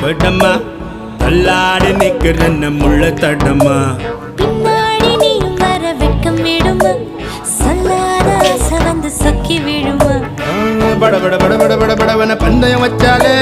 விடம்மா தள்ளாடி நிக்கிறன்ன முள்ள தடமா பின்னாடி நீயும் வர வெட்கம் விடுமா சொல்லாத ஆசை வந்து சொக்கி விடுமா பட பட பட பட பட படவன பந்தயம் வச்சாலே